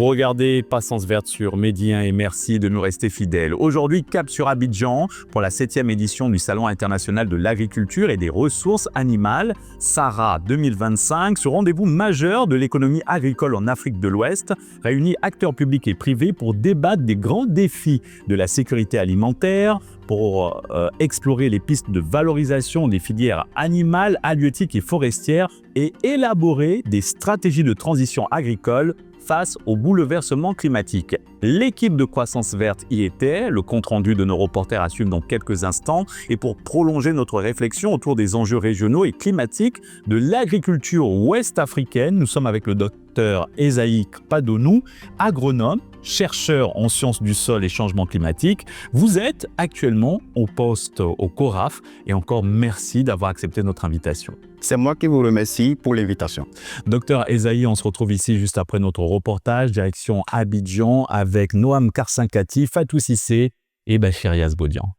Vous regardez Passance Verte sur Medi 1 et merci de nous rester fidèles. Aujourd'hui, cap sur Abidjan pour la 7e édition du Salon international de l'agriculture et des ressources animales, SARA 2025. Ce rendez-vous majeur de l'économie agricole en Afrique de l'Ouest réunit acteurs publics et privés pour débattre des grands défis de la sécurité alimentaire, pour explorer les pistes de valorisation des filières animales, halieutiques et forestières et élaborer des stratégies de transition agricole face au bouleversement climatique. L'équipe de Croissance Verte y était, le compte-rendu de nos reporters à suivre dans quelques instants. Et pour prolonger notre réflexion autour des enjeux régionaux et climatiques de l'agriculture ouest-africaine, nous sommes avec le docteur Esaïe Padonou, agronome, chercheur en sciences du sol et changement climatique. Vous êtes actuellement au poste au CORAF et encore merci d'avoir accepté notre invitation. C'est moi qui vous remercie pour l'invitation. Docteur Esaïe, on se retrouve ici juste après notre reportage, direction Abidjan avec Noam Karsankati, Fatou Cissé et Bachir Yazbodian.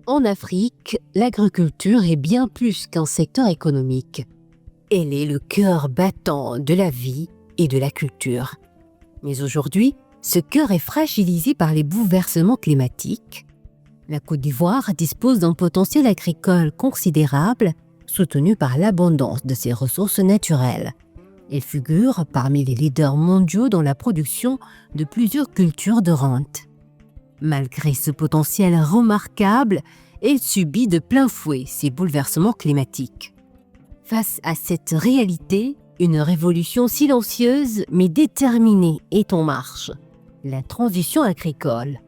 En Afrique, l'agriculture est bien plus qu'un secteur économique. Elle est le cœur battant de la vie et de la culture. Mais aujourd'hui, ce cœur est fragilisé par les bouleversements climatiques. La Côte d'Ivoire dispose d'un potentiel agricole considérable, soutenu par l'abondance de ses ressources naturelles. Elle figure parmi les leaders mondiaux dans la production de plusieurs cultures de rente. Malgré ce potentiel remarquable, elle subit de plein fouet ces bouleversements climatiques. Face à cette réalité, une révolution silencieuse mais déterminée est en marche. La transition agricole.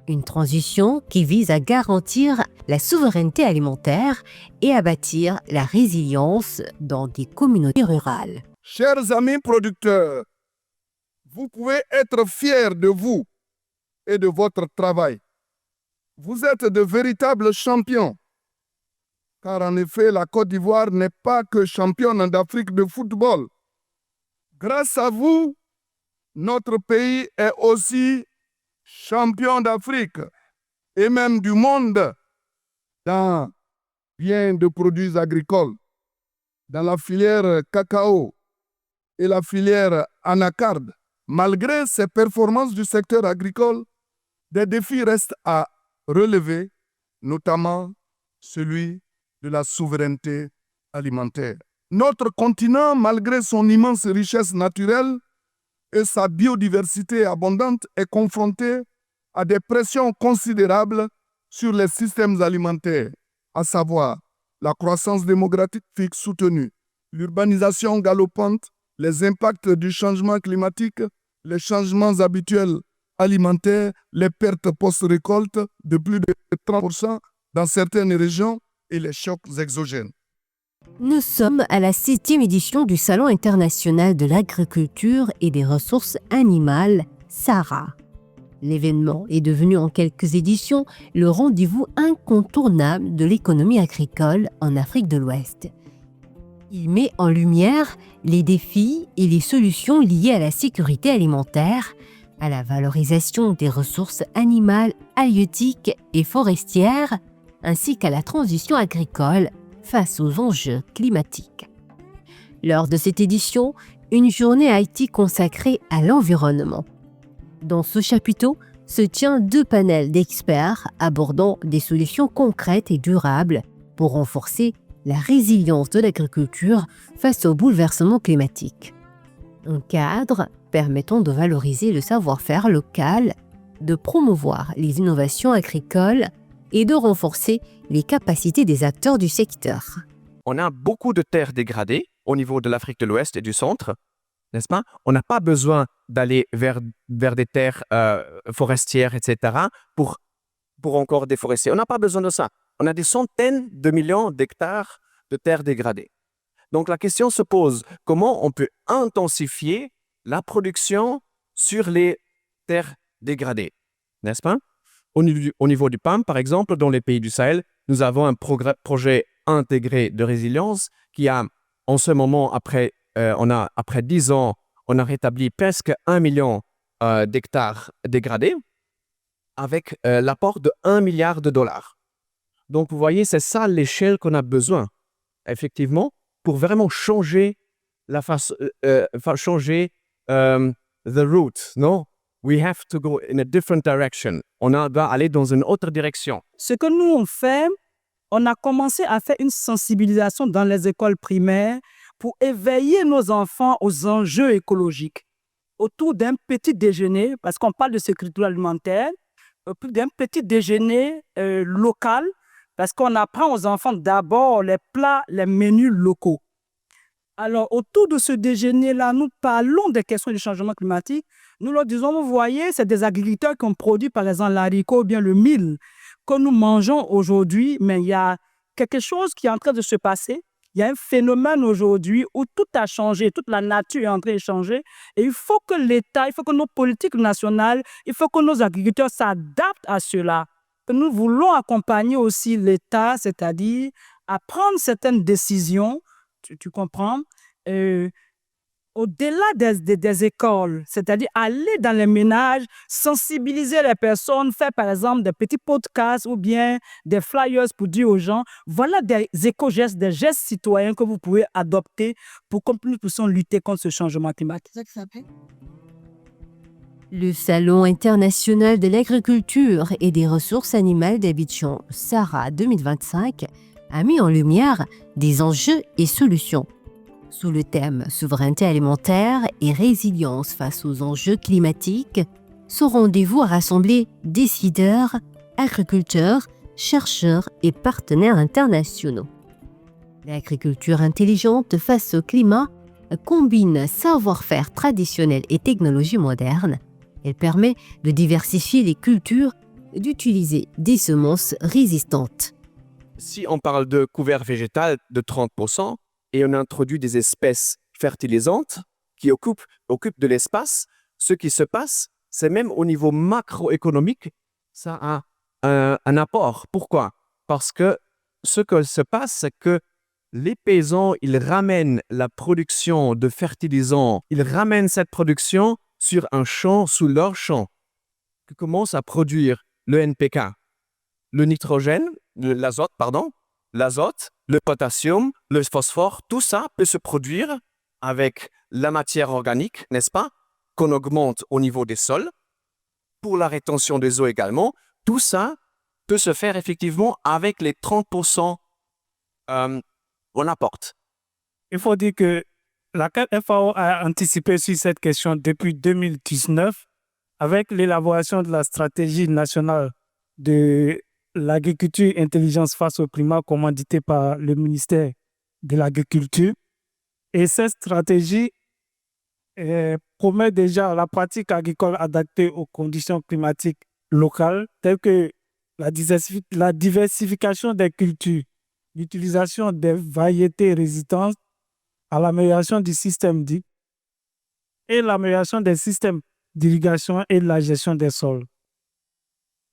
Une transition qui vise à garantir la souveraineté alimentaire et à bâtir la résilience dans des communautés rurales. Chers amis producteurs, vous pouvez être fiers de vous et de votre travail. Vous êtes de véritables champions. Car en effet, la Côte d'Ivoire n'est pas que championne d'Afrique de football. Grâce à vous, notre pays est aussi champion d'Afrique et même du monde dans bien de produits agricoles, dans la filière cacao et la filière anacarde. Malgré ces performances du secteur agricole, des défis restent à relever, notamment celui de la souveraineté alimentaire. Notre continent, malgré son immense richesse naturelle et sa biodiversité abondante, est confronté à des pressions considérables sur les systèmes alimentaires, à savoir la croissance démographique soutenue, l'urbanisation galopante, les impacts du changement climatique, les changements habituels alimentaires, les pertes post-récolte de plus de 30% dans certaines régions, et les chocs exogènes. Nous sommes à la 7e édition du Salon international de l'agriculture et des ressources animales, SARA. L'événement est devenu en quelques éditions le rendez-vous incontournable de l'économie agricole en Afrique de l'Ouest. Il met en lumière les défis et les solutions liées à la sécurité alimentaire, à la valorisation des ressources animales, halieutiques et forestières, ainsi qu'à la transition agricole face aux enjeux climatiques. Lors de cette édition, une journée a été consacrée à l'environnement. Dans ce chapiteau se tient 2 panels d'experts abordant des solutions concrètes et durables pour renforcer la résilience de l'agriculture face aux bouleversements climatiques. Un cadre permettant de valoriser le savoir-faire local, de promouvoir les innovations agricoles et de renforcer les capacités des acteurs du secteur. On a beaucoup de terres dégradées au niveau de l'Afrique de l'Ouest et du centre, n'est-ce pas? On n'a pas besoin d'aller vers des terres forestières, etc., pour encore déforester. On n'a pas besoin de ça. On a des centaines de millions d'hectares de terres dégradées. Donc la question se pose, comment on peut intensifier la production sur les terres dégradées, n'est-ce pas? Au niveau du PAM, par exemple, dans les pays du Sahel, nous avons un projet intégré de résilience qui a, en ce moment, après 10 ans, on a rétabli presque 1 million d'hectares dégradés avec l'apport de 1 milliard de dollars. Donc, vous voyez, c'est ça l'échelle qu'on a besoin, effectivement, pour vraiment changer changer the route, non? We have to go in a different direction. Va aller dans une autre direction. Ce que nous on fait, on a commencé à faire une sensibilisation dans les écoles primaires pour éveiller nos enfants aux enjeux écologiques autour d'un petit déjeuner, parce qu'on parle de sécurité alimentaire, d'un petit déjeuner local, parce qu'on apprend aux enfants d'abord les plats, les menus locaux. Alors, autour de ce déjeuner-là, nous parlons des questions du changement climatique. Nous leur disons, vous voyez, c'est des agriculteurs qui ont produit, par exemple, l'haricot ou bien le mil que nous mangeons aujourd'hui, mais il y a quelque chose qui est en train de se passer. Il y a un phénomène aujourd'hui où tout a changé, toute la nature est en train de changer. Et il faut que l'État, il faut que nos politiques nationales, il faut que nos agriculteurs s'adaptent à cela. Que nous voulons accompagner aussi l'État, c'est-à-dire à prendre certaines décisions, tu comprends, au-delà des écoles, c'est-à-dire aller dans les ménages, sensibiliser les personnes, faire par exemple des petits podcasts ou bien des flyers pour dire aux gens, voilà des éco-gestes, des gestes citoyens que vous pouvez adopter pour que nous puissions lutter contre ce changement climatique. C'est ça que ça s'appelle? Le Salon international de l'agriculture et des ressources animales d'Abidjan, SARA 2025, a mis en lumière des enjeux et solutions. Sous le thème souveraineté alimentaire et résilience face aux enjeux climatiques, ce rendez-vous a rassemblé décideurs, agriculteurs, chercheurs et partenaires internationaux. L'agriculture intelligente face au climat combine savoir-faire traditionnel et technologie moderne. Elle permet de diversifier les cultures et d'utiliser des semences résistantes. Si on parle de couvert végétal de 30% et on introduit des espèces fertilisantes qui occupent de l'espace, ce qui se passe, c'est même au niveau macroéconomique, ça a un apport. Pourquoi? Parce que ce que se passe, c'est que les paysans, ils ramènent la production de fertilisants, ils ramènent cette production sur un champ, sous leur champ, qui commence à produire le NPK, le nitrogène, l'azote, le potassium, le phosphore, tout ça peut se produire avec la matière organique, n'est-ce pas, qu'on augmente au niveau des sols, pour la rétention des eaux également. Tout ça peut se faire effectivement avec les 30% qu'on apporte. Il faut dire que la FAO a anticipé sur cette question depuis 2019 avec l'élaboration de la stratégie nationale de l'agriculture intelligence face au climat commanditée par le ministère de l'Agriculture. Et cette stratégie promet déjà la pratique agricole adaptée aux conditions climatiques locales, telles que la diversification des cultures, l'utilisation des variétés résistantes à l'amélioration du système dit et l'amélioration des systèmes d'irrigation et de la gestion des sols.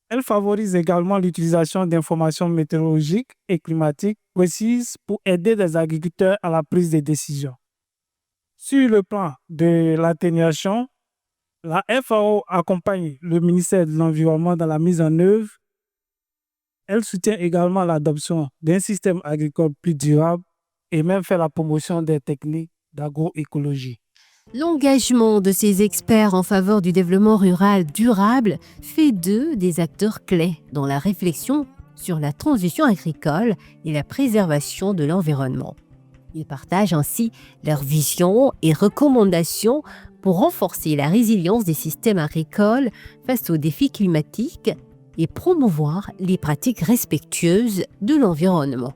Elle favorise également l'utilisation d'informations météorologiques et climatiques précises pour aider les agriculteurs à la prise de décisions. Sur le plan de l'atténuation, la FAO accompagne le ministère de l'Environnement dans la mise en œuvre. Elle soutient également l'adoption d'un système agricole plus durable et même fait la promotion des techniques d'agroécologie. L'engagement de ces experts en faveur du développement rural durable fait d'eux des acteurs clés dans la réflexion sur la transition agricole et la préservation de l'environnement. Ils partagent ainsi leurs visions et recommandations pour renforcer la résilience des systèmes agricoles face aux défis climatiques et promouvoir les pratiques respectueuses de l'environnement.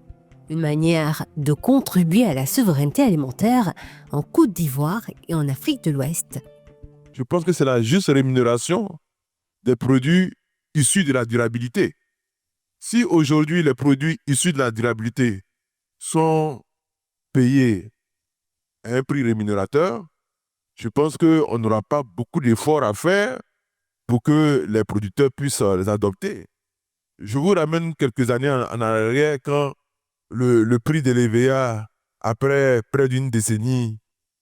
Une manière de contribuer à la souveraineté alimentaire en Côte d'Ivoire et en Afrique de l'Ouest. Je pense que c'est la juste rémunération des produits issus de la durabilité. Si aujourd'hui les produits issus de la durabilité sont payés à un prix rémunérateur, je pense qu'on n'aura pas beaucoup d'efforts à faire pour que les producteurs puissent les adopter. Je vous ramène quelques années en arrière quand le prix de l'EVA, après près d'une décennie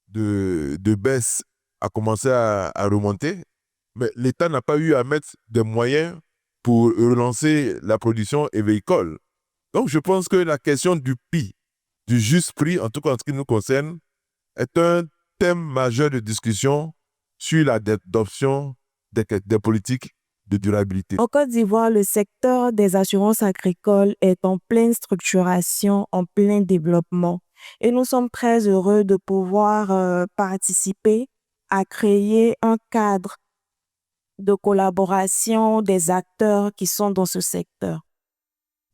de baisse, a commencé à remonter. Mais l'État n'a pas eu à mettre des moyens pour relancer la production évéicole. Donc je pense que la question du prix, du juste prix, en tout cas en ce qui nous concerne, est un thème majeur de discussion sur l'adoption des politiques de durabilité. En Côte d'Ivoire, le secteur des assurances agricoles est en pleine structuration, en plein développement. Et nous sommes très heureux de pouvoir participer à créer un cadre de collaboration des acteurs qui sont dans ce secteur.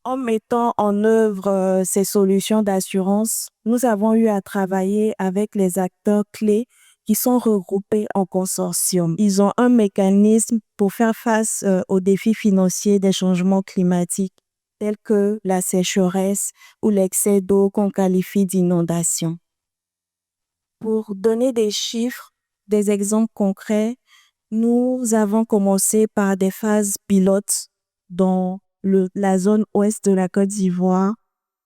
En mettant en œuvre ces solutions d'assurance, nous avons eu à travailler avec les acteurs clés qui sont regroupés en consortium. Ils ont un mécanisme pour faire face aux défis financiers des changements climatiques, tels que la sécheresse ou l'excès d'eau qu'on qualifie d'inondation. Pour donner des chiffres, des exemples concrets, nous avons commencé par des phases pilotes dans la zone ouest de la Côte d'Ivoire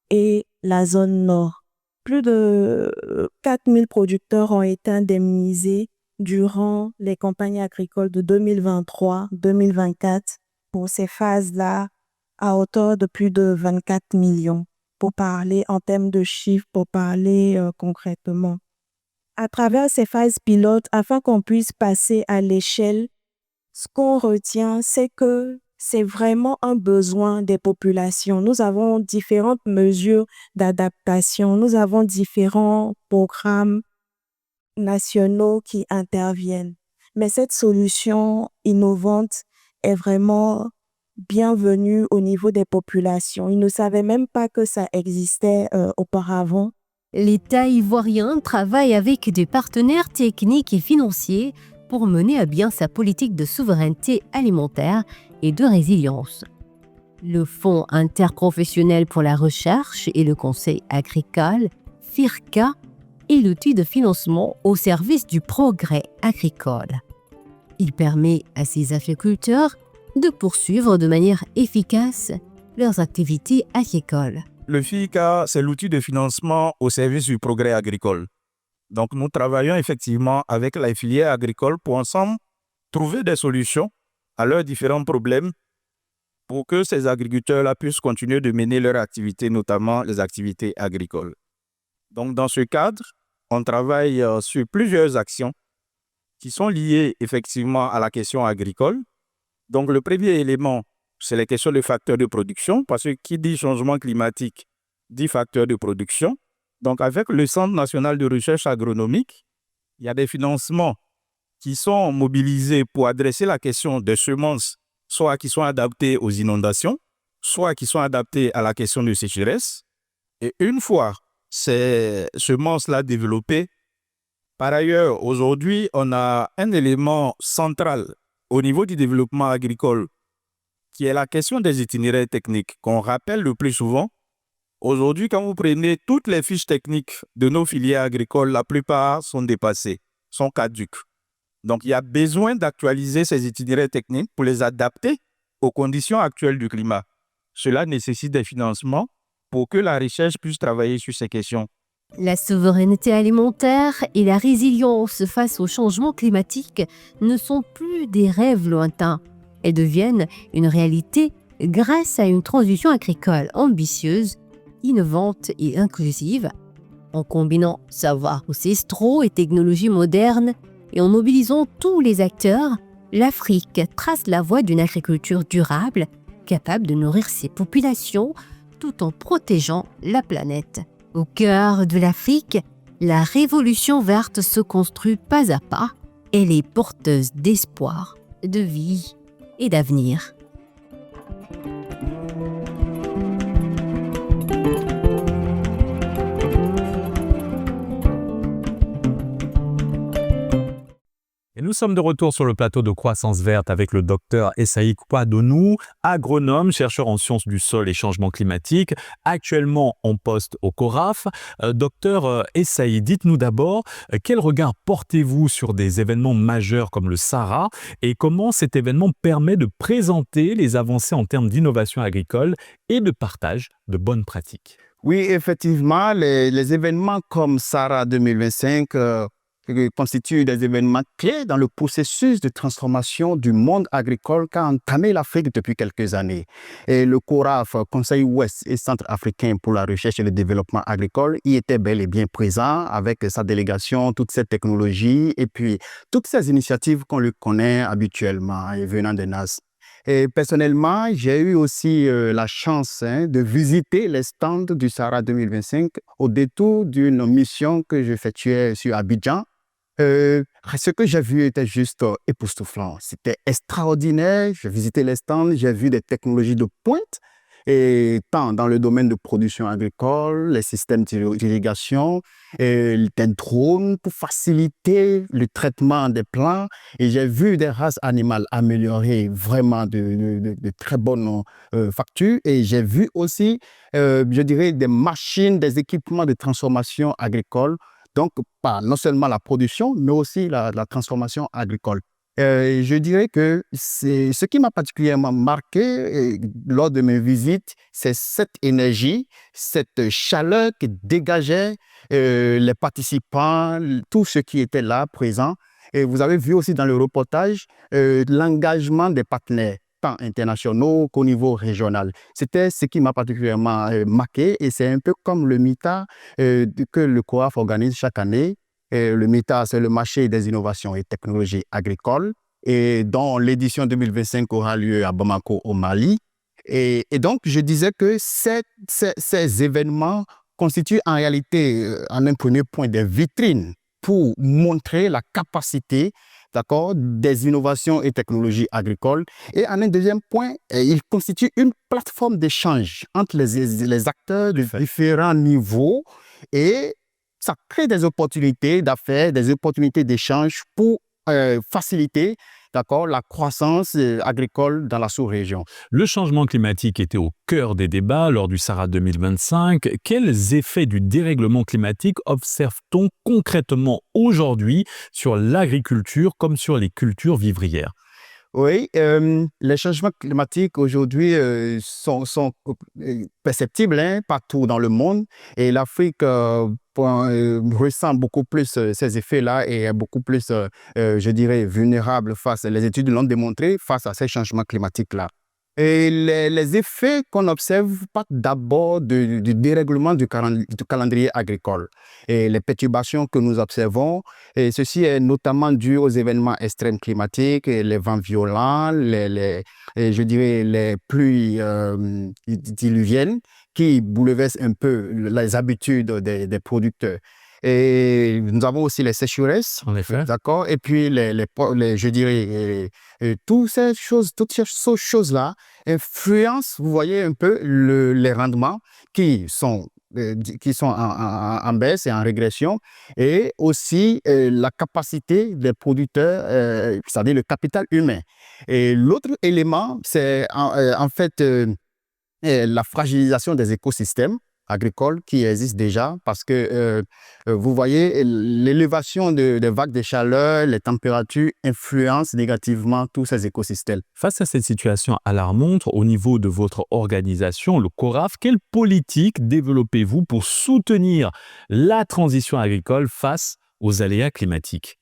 et la zone nord. Plus de 4000 producteurs ont été indemnisés durant les campagnes agricoles de 2023-2024 pour ces phases-là à hauteur de plus de 24 millions, pour parler en termes de chiffres, pour parler concrètement. À travers ces phases pilotes, afin qu'on puisse passer à l'échelle, ce qu'on retient, c'est que c'est vraiment un besoin des populations. Nous avons différentes mesures d'adaptation, nous avons différents programmes nationaux qui interviennent. Mais cette solution innovante est vraiment bienvenue au niveau des populations. Ils ne savaient même pas que ça existait auparavant. L'État ivoirien travaille avec des partenaires techniques et financiers pour mener à bien sa politique de souveraineté alimentaire et de résilience. Le Fonds interprofessionnel pour la recherche et le conseil agricole, FIRCA, est l'outil de financement au service du progrès agricole. Il permet à ces agriculteurs de poursuivre de manière efficace leurs activités agricoles. Le FICA, c'est l'outil de financement au service du progrès agricole. Donc, nous travaillons effectivement avec la filière agricole pour ensemble trouver des solutions à leurs différents problèmes pour que ces agriculteurs-là puissent continuer de mener leurs activités, notamment les activités agricoles. Donc, dans ce cadre, on travaille sur plusieurs actions qui sont liées effectivement à la question agricole. Donc, le premier élément, c'est la question des facteurs de production, parce que qui dit changement climatique dit facteurs de production. Donc, avec le Centre national de recherche agronomique, il y a des financements qui sont mobilisés pour adresser la question des semences, soit qui sont adaptées aux inondations, soit qui sont adaptées à la question de sécheresse. Et une fois ces semences-là développées, par ailleurs, aujourd'hui, on a un élément central au niveau du développement agricole qui est la question des itinéraires techniques, qu'on rappelle le plus souvent. Aujourd'hui, quand vous prenez toutes les fiches techniques de nos filières agricoles, la plupart sont dépassées, sont caduques. Donc, il y a besoin d'actualiser ces itinéraires techniques pour les adapter aux conditions actuelles du climat. Cela nécessite des financements pour que la recherche puisse travailler sur ces questions. La souveraineté alimentaire et la résilience face au changement climatique ne sont plus des rêves lointains. Elles deviennent une réalité grâce à une transition agricole ambitieuse, innovante et inclusive. En combinant savoirs ancestraux et technologies modernes et en mobilisant tous les acteurs, l'Afrique trace la voie d'une agriculture durable, capable de nourrir ses populations tout en protégeant la planète. Au cœur de l'Afrique, la révolution verte se construit pas à pas. Elle est porteuse d'espoir, de vie et d'avenir. Et nous sommes de retour sur le plateau de Croissance Verte avec le docteur Essaï Kouadonou, agronome, chercheur en sciences du sol et changement climatique, actuellement en poste au CORAF. Docteur Essaï, dites-nous d'abord, quel regard portez-vous sur des événements majeurs comme le Sahara et comment cet événement permet de présenter les avancées en termes d'innovation agricole et de partage de bonnes pratiques? Oui, effectivement, les événements comme Sahara 2025, constituent des événements clés dans le processus de transformation du monde agricole qu'a entamé l'Afrique depuis quelques années. Et le CORAF, Conseil ouest et centre africain pour la recherche et le développement agricole, y était bel et bien présent avec sa délégation, toutes ces technologies et puis toutes ces initiatives qu'on le connaît habituellement et venant des NAS. Et personnellement, j'ai eu aussi la chance de visiter les stands du Sahara 2025 au détour d'une mission que j'effectuais sur Abidjan. Ce que j'ai vu était juste époustouflant. C'était extraordinaire. J'ai visité les stands, j'ai vu des technologies de pointe, et tant dans le domaine de production agricole, les systèmes d'irrigation, des drones pour faciliter le traitement des plants. Et j'ai vu des races animales améliorées vraiment de très bonnes factures. Et j'ai vu aussi, je dirais, des machines, des équipements de transformation agricole. Donc, pas non seulement la production, mais aussi la transformation agricole. Je dirais que c'est ce qui m'a particulièrement marqué lors de mes visites, c'est cette énergie, cette chaleur que dégageaient les participants, tous ceux qui étaient là présents. Et vous avez vu aussi dans le reportage l'engagement des partenaires, tant internationaux qu'au niveau régional. C'était ce qui m'a particulièrement marqué, et c'est un peu comme le MITA que le COAF organise chaque année. Le MITA, c'est le marché des innovations et technologies agricoles, et dont l'édition 2025 aura lieu à Bamako, au Mali. Et donc, je disais que ces événements constituent en réalité, en un premier point, des vitrines pour montrer la capacité, d'accord, des innovations et technologies agricoles. Et en un deuxième point, ils constituent une plateforme d'échange entre les acteurs de différents niveaux, et ça crée des opportunités d'affaires, des opportunités d'échange pour faciliter, d'accord, la croissance agricole dans la sous-région. Le changement climatique était au cœur des débats lors du Sahara 2025. Quels effets du dérèglement climatique observe-t-on concrètement aujourd'hui sur l'agriculture comme sur les cultures vivrières? Oui, les changements climatiques aujourd'hui sont perceptibles partout dans le monde, et l'Afrique ressent beaucoup plus ces effets-là et est beaucoup plus, je dirais, vulnérable les études l'ont démontré, face à ces changements climatiques-là. Et les effets qu'on observe partent d'abord du dérèglement du calendrier agricole et les perturbations que nous observons. Et ceci est notamment dû aux événements extrêmes climatiques, et les vents violents, je dirais les pluies diluviennes qui bouleversent un peu les habitudes des producteurs. Et nous avons aussi les sécheresses, En effet. d'accord, et puis je dirais toutes ces choses-là influencent, vous voyez un peu les rendements qui sont en baisse et en régression, et aussi la capacité des producteurs, c'est-à-dire le capital humain. Et l'autre élément, c'est en fait la fragilisation des écosystèmes agricoles qui existent déjà, parce que vous voyez, l'élévation des vagues de chaleur, les températures influencent négativement tous ces écosystèmes. Face à cette situation alarmante, au niveau de votre organisation, le CORAF, quelle politique développez-vous pour soutenir la transition agricole face aux aléas climatiques?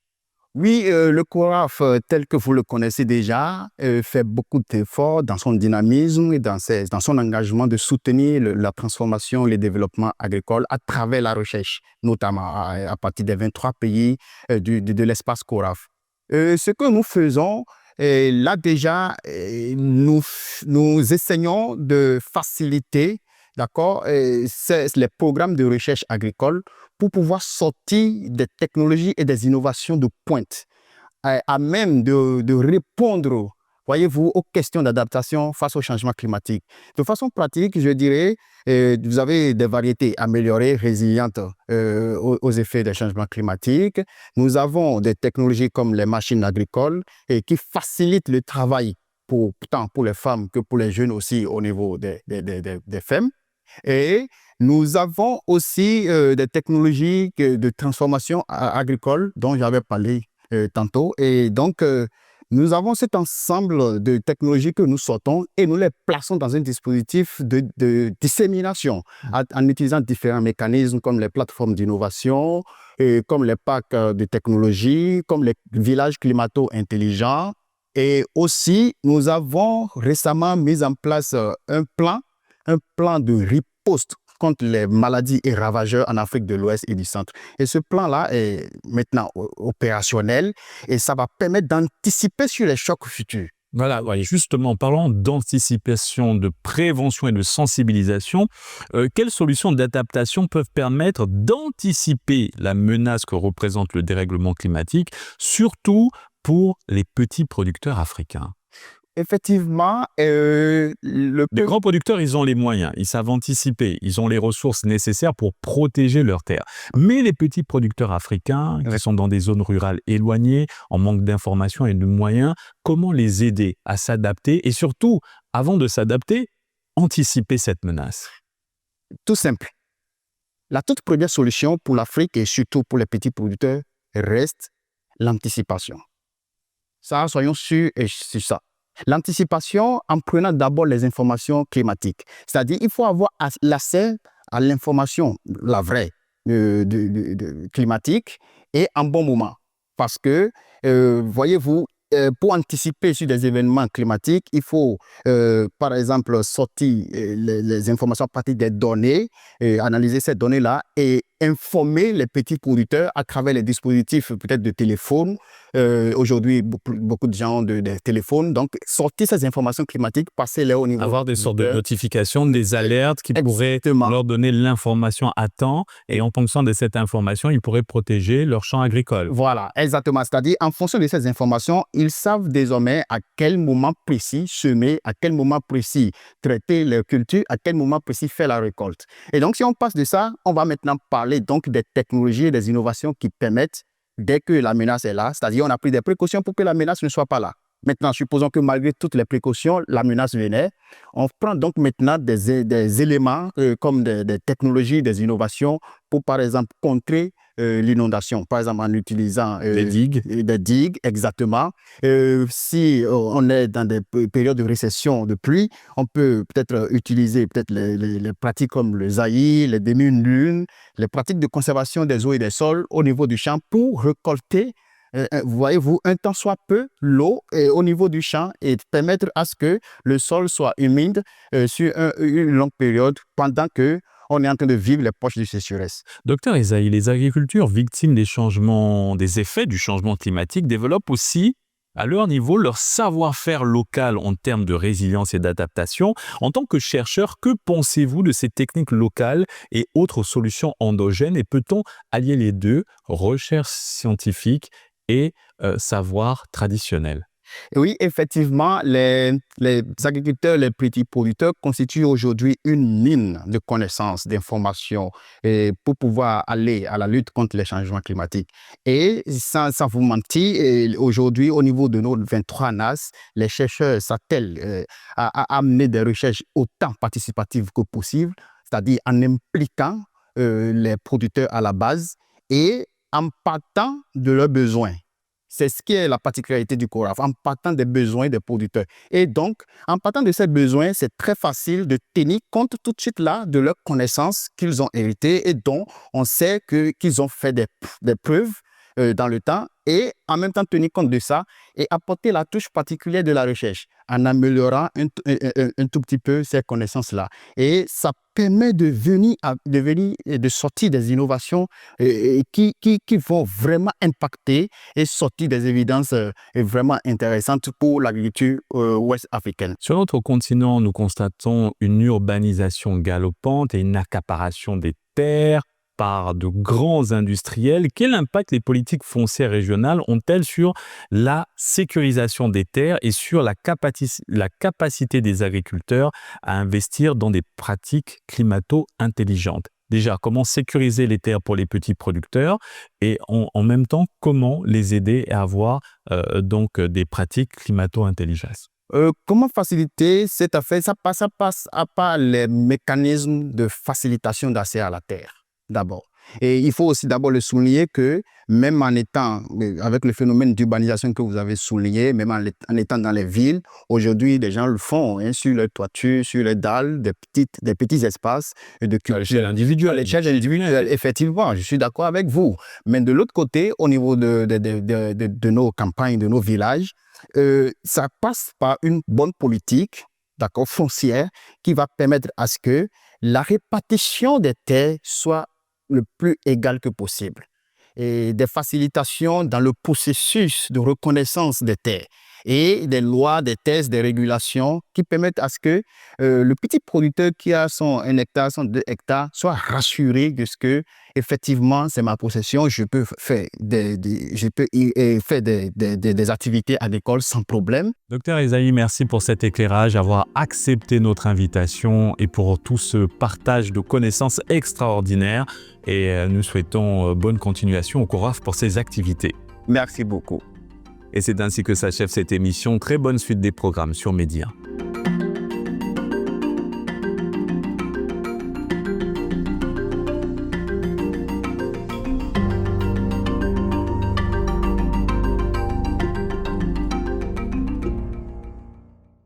Oui, le CORAF, tel que vous le connaissez déjà, fait beaucoup d'efforts dans son dynamisme et dans son engagement de soutenir la transformation et le développement agricole à travers la recherche, notamment à partir des 23 pays de l'espace CORAF. Ce que nous faisons, là déjà, nous essayons de faciliter, d'accord, les programmes de recherche agricole pour pouvoir sortir des technologies et des innovations de pointe, à même de répondre, voyez-vous, aux questions d'adaptation face au changement climatique. De façon pratique, je dirais, vous avez des variétés améliorées, résilientes aux effets des changements climatiques. Nous avons des technologies comme les machines agricoles qui facilitent le travail tant pour les femmes que pour les jeunes aussi au niveau des femmes. Et nous avons aussi des technologies de transformation agricole dont j'avais parlé tantôt. Et donc, Nous avons cet ensemble de technologies que nous sortons et nous les plaçons dans un dispositif de dissémination en utilisant différents mécanismes comme les plateformes d'innovation, comme les packs de technologie, comme les villages climato-intelligents. Et aussi, nous avons récemment mis en place un plan de riposte contre les maladies et ravageurs en Afrique de l'Ouest et du Centre. Et ce plan-là est maintenant opérationnel et ça va permettre d'anticiper sur les chocs futurs. Voilà, ouais, justement, en parlant d'anticipation, de prévention et de sensibilisation, quelles solutions d'adaptation peuvent permettre d'anticiper la menace que représente le dérèglement climatique, surtout pour les petits producteurs africains? Effectivement, Les grands producteurs, ils ont les moyens, ils savent anticiper, ils ont les ressources nécessaires pour protéger leurs terres. Mais les petits producteurs africains qui sont dans des zones rurales éloignées, en manque d'informations et de moyens, comment les aider à s'adapter et surtout, avant de s'adapter, anticiper cette menace? tout simple. La toute première solution pour l'Afrique et surtout pour les petits producteurs reste l'anticipation. Ça, soyons sûrs et sur ça. L'anticipation en prenant d'abord les informations climatiques. C'est-à-dire il faut avoir l'accès à l'information, la vraie, climatique, et en bon moment. Parce que, voyez-vous, pour anticiper sur des événements climatiques, il faut, par exemple, sortir les informations à partir des données, analyser ces données-là et informer les petits producteurs à travers les dispositifs peut-être de téléphone. Aujourd'hui, beaucoup de gens ont des téléphones. Donc, sortir ces informations climatiques, passer-les au niveau... Avoir des sortes de notifications, des alertes qui pourraient leur donner l'information à temps et en fonction de cette information, ils pourraient protéger leur champ agricole. Voilà, exactement. C'est-à-dire, en fonction de ces informations, ils savent désormais à quel moment précis semer, à quel moment précis traiter leur culture, à quel moment précis faire la récolte. Et donc, si on passe de ça, on va maintenant parler donc des technologies et des innovations qui permettent, dès que la menace est là, c'est-à-dire on a pris des précautions pour que la menace ne soit pas là. Maintenant, supposons que malgré toutes les précautions, la menace venait. On prend donc maintenant des éléments comme des technologies, des innovations pour, par exemple, contrer l'inondation. Par exemple, en utilisant des digues. Des digues, exactement. Si on est dans des périodes de récession de pluie, on peut peut-être utiliser les pratiques comme le zaï, les demi-lunes, les pratiques de conservation des eaux et des sols au niveau du champ pour récolter voyez-vous, un temps soit peu l'eau au niveau du champ et permettre à ce que le sol soit humide sur une longue période pendant que on est en train de vivre les poches de sécheresse. Docteur Esaïe, les agriculteurs victimes des effets du changement climatique développent aussi à leur niveau leur savoir-faire local en termes de résilience et d'adaptation. En tant que chercheur, que pensez-vous de ces techniques locales et autres solutions endogènes et peut-on allier les deux, recherche scientifique et savoir traditionnel? Oui, effectivement, les agriculteurs, les petits producteurs constituent aujourd'hui une mine de connaissances, d'informations pour pouvoir aller à la lutte contre les changements climatiques. Et sans vous mentir, aujourd'hui, au niveau de nos 23 NAS, les chercheurs s'attellent à amener des recherches autant participatives que possible, c'est-à-dire en impliquant les producteurs à la base et en partant de leurs besoins. C'est ce qui est la particularité du CORAF, en partant des besoins des producteurs. Et donc, en partant de ces besoins, c'est très facile de tenir compte tout de suite là de leurs connaissances qu'ils ont héritées et dont on sait qu'ils ont fait des preuves dans le temps et en même temps tenir compte de ça et apporter la touche particulière de la recherche en améliorant un tout petit peu ces connaissances-là. Et ça permet de sortir des innovations qui vont vraiment impacter et sortir des évidences vraiment intéressantes pour l'agriculture ouest africaine. Sur notre continent, nous constatons une urbanisation galopante et une accaparation des terres par de grands industriels. Quel impact les politiques foncières régionales ont-elles sur la sécurisation des terres et sur la capacité des agriculteurs à investir dans des pratiques climato-intelligentes? Déjà, comment sécuriser les terres pour les petits producteurs et en même temps, comment les aider à avoir donc des pratiques climato-intelligentes? Comment faciliter cette affaire? Ça passe par les mécanismes de facilitation d'accès à la terre. D'abord. Et il faut aussi d'abord le souligner que même en étant, avec le phénomène d'urbanisation que vous avez souligné, même en étant dans les villes, aujourd'hui, les gens le font sur les toitures, sur les dalles, des petits espaces de culture. À l'échelle individuelle. À l'échelle individuelle, effectivement, je suis d'accord avec vous. Mais de l'autre côté, au niveau de nos campagnes, de nos villages, ça passe par une bonne politique, d'accord, foncière, qui va permettre à ce que la répartition des terres soit le plus égale que possible. Et des facilitations dans le processus de reconnaissance des terres et des lois, des tests, des régulations qui permettent à ce que le petit producteur qui a son 1 hectare, son 2 hectares soit rassuré de ce que effectivement c'est ma possession, je peux faire des activités agricoles sans problème. Docteur Esaïe, merci pour cet éclairage, avoir accepté notre invitation et pour tout ce partage de connaissances extraordinaires. Et nous souhaitons bonne continuation au CORAF pour ces activités. Merci beaucoup. Et c'est ainsi que s'achève cette émission. Très bonne suite des programmes sur Média.